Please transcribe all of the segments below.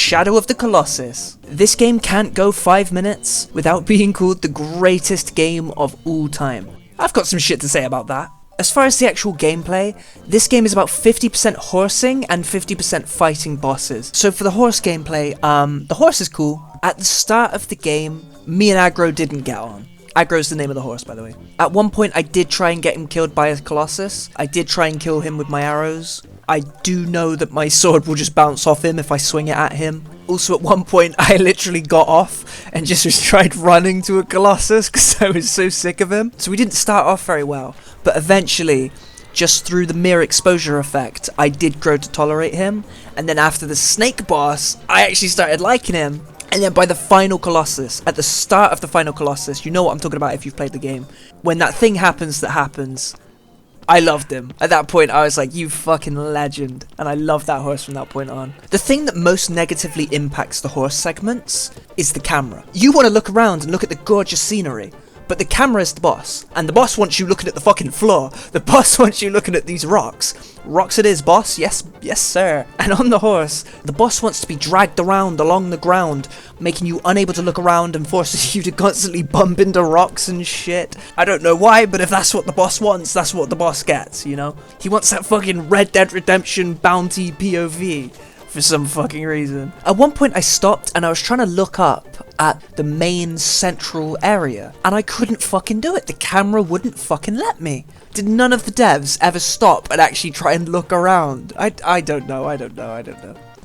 Shadow of the Colossus. This game can't go 5 minutes without being called the greatest game of all time. I've got some shit to say about that. As far as the actual gameplay, this game is about 50% horsing and 50% fighting bosses. So for the horse gameplay, the horse is cool. At the start of the game, me and Aggro didn't get on. Aggro's the name of the horse, by the way. At one point, I did try and get him killed by a Colossus. I did try and kill him with my arrows. I do know that my sword will just bounce off him if I swing it at him. Also, at one point, I literally got off and just tried running to a Colossus because I was so sick of him. So we didn't start off very well. But eventually, just through the mere exposure effect, I did grow to tolerate him. And then after the snake boss, I actually started liking him. And then by the final Colossus, at the start of the final Colossus, you know what I'm talking about if you've played the game. When that thing happens that happens, I loved him. At that point, I was like, you fucking legend. And I loved that horse from that point on. The thing that most negatively impacts the horse segments is the camera. You want to look around and look at the gorgeous scenery. But the camera is the boss, and the boss wants you looking at the fucking floor. The boss wants you looking at these rocks. Rocks it is, boss. Yes, yes, sir. And on the horse, the boss wants to be dragged around along the ground, making you unable to look around and forces you to constantly bump into rocks and shit. I don't know why, but if that's what the boss wants, that's what the boss gets, you know? He wants that fucking Red Dead Redemption bounty POV. For some fucking reason. At one point I stopped and I was trying to look up at the main central area and I couldn't fucking do it. The camera wouldn't fucking let me. Did none of the devs ever stop and actually try and look around? I don't know.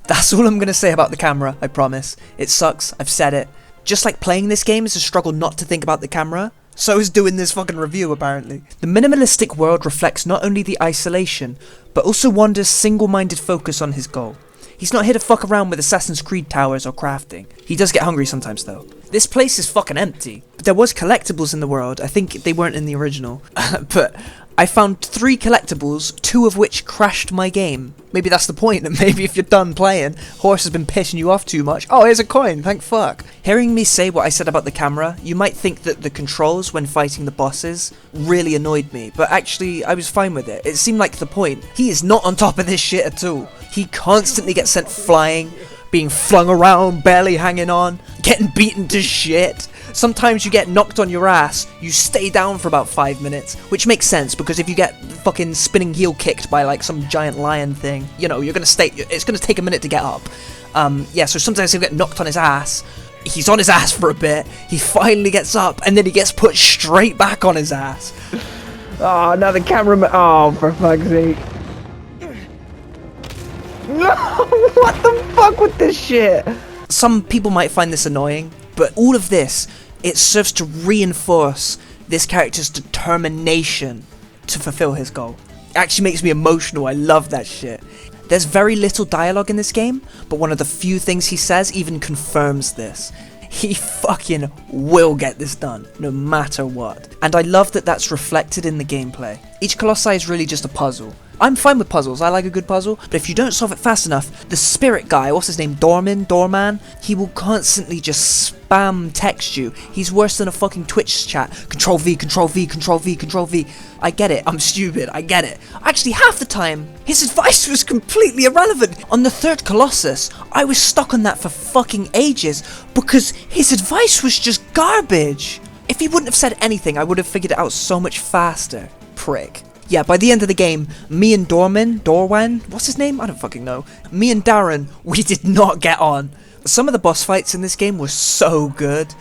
That's all I'm gonna say about the camera, I promise. It sucks, I've said it. Just like playing this game is a struggle not to think about the camera, so is doing this fucking review apparently. The minimalistic world reflects not only the isolation, but also Wanda's single-minded focus on his goal. He's not here to fuck around with Assassin's Creed towers or crafting. He does get hungry sometimes though. This place is fucking empty. But there was collectibles in the world. I think they weren't in the original. But I found 3 collectibles, 2 of which crashed my game. Maybe that's the point, that maybe if you're done playing, horse has been pissing you off too much. Oh, here's a coin, thank fuck. Hearing me say what I said about the camera, you might think that the controls when fighting the bosses really annoyed me, but actually I was fine with it. It seemed like the point. He is not on top of this shit at all. He constantly gets sent flying, being flung around, barely hanging on, getting beaten to shit. Sometimes you get knocked on your ass, you stay down for about 5 minutes, which makes sense because if you get fucking spinning heel kicked by like some giant lion thing, you know, you're gonna stay, it's gonna take a minute to get up. Yeah, so sometimes he'll get knocked on his ass, he's on his ass for a bit, he finally gets up, and then he gets put straight back on his ass. Oh, now the cameraman, oh, for fuck's sake. No, what the fuck with this shit? Some people might find this annoying, but all of this, it serves to reinforce this character's determination to fulfill his goal. It actually makes me emotional, I love that shit. There's very little dialogue in this game, but one of the few things he says even confirms this. He fucking will get this done, no matter what. And I love that that's reflected in the gameplay. Each Colossi is really just a puzzle. I'm fine with puzzles, I like a good puzzle, but if you don't solve it fast enough, the spirit guy, what's his name, Doorman, he will constantly just spam text you. He's worse than a fucking Twitch chat. Control V, Control V, Control V, Control V. I get it, I'm stupid, I get it. Actually, half the time, his advice was completely irrelevant. On the 3rd Colossus, I was stuck on that for fucking ages, because his advice was just garbage. If he wouldn't have said anything, I would have figured it out so much faster. Prick. Yeah, by the end of the game, me and Dorwan, what's his name? I don't fucking know. Me and Darren, we did not get on. Some of the boss fights in this game were so good.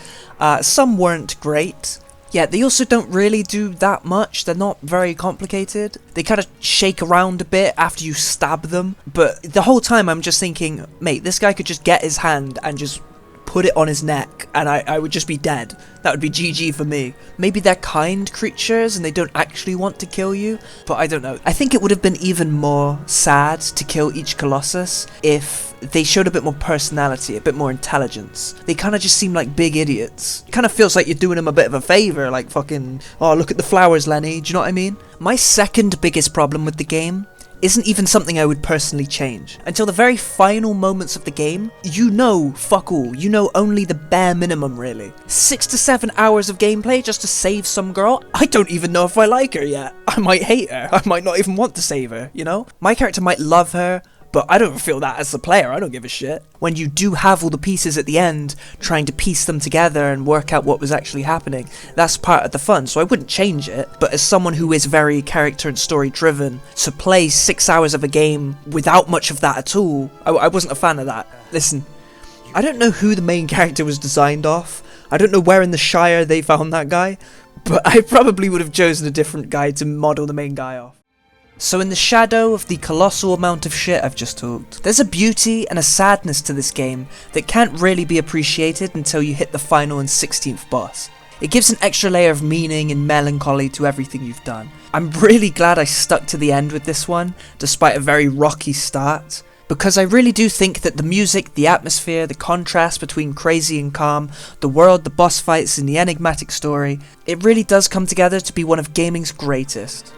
Some weren't great. Yeah, they also don't really do that much. They're not very complicated. They kind of shake around a bit after you stab them. But the whole time I'm just thinking, mate, this guy could just get his hand and just put it on his neck and I would just be dead. That would be GG for me. Maybe they're kind creatures and they don't actually want to kill you, but I don't know. I think it would have been even more sad to kill each Colossus if they showed a bit more personality, a bit more intelligence. They kind of just seem like big idiots. It kind of feels like you're doing them a bit of a favour, like fucking, oh, look at the flowers, Lenny, do you know what I mean? My second biggest problem with the game isn't even something I would personally change. Until the very final moments of the game, you know fuck all. You know only the bare minimum, really. 6 to 7 hours of gameplay just to save some girl? I don't even know if I like her yet. I might hate her. I might not even want to save her, you know? My character might love her, but I don't feel that as the player, I don't give a shit. When you do have all the pieces at the end, trying to piece them together and work out what was actually happening, that's part of the fun, so I wouldn't change it. But as someone who is very character and story driven, to play 6 hours of a game without much of that at all, I wasn't a fan of that. Listen, I don't know who the main character was designed off, I don't know where in the Shire they found that guy, but I probably would have chosen a different guy to model the main guy off. So in the shadow of the colossal amount of shit I've just talked, there's a beauty and a sadness to this game that can't really be appreciated until you hit the final and 16th boss. It gives an extra layer of meaning and melancholy to everything you've done. I'm really glad I stuck to the end with this one, despite a very rocky start, because I really do think that the music, the atmosphere, the contrast between crazy and calm, the world, the boss fights and the enigmatic story, it really does come together to be one of gaming's greatest.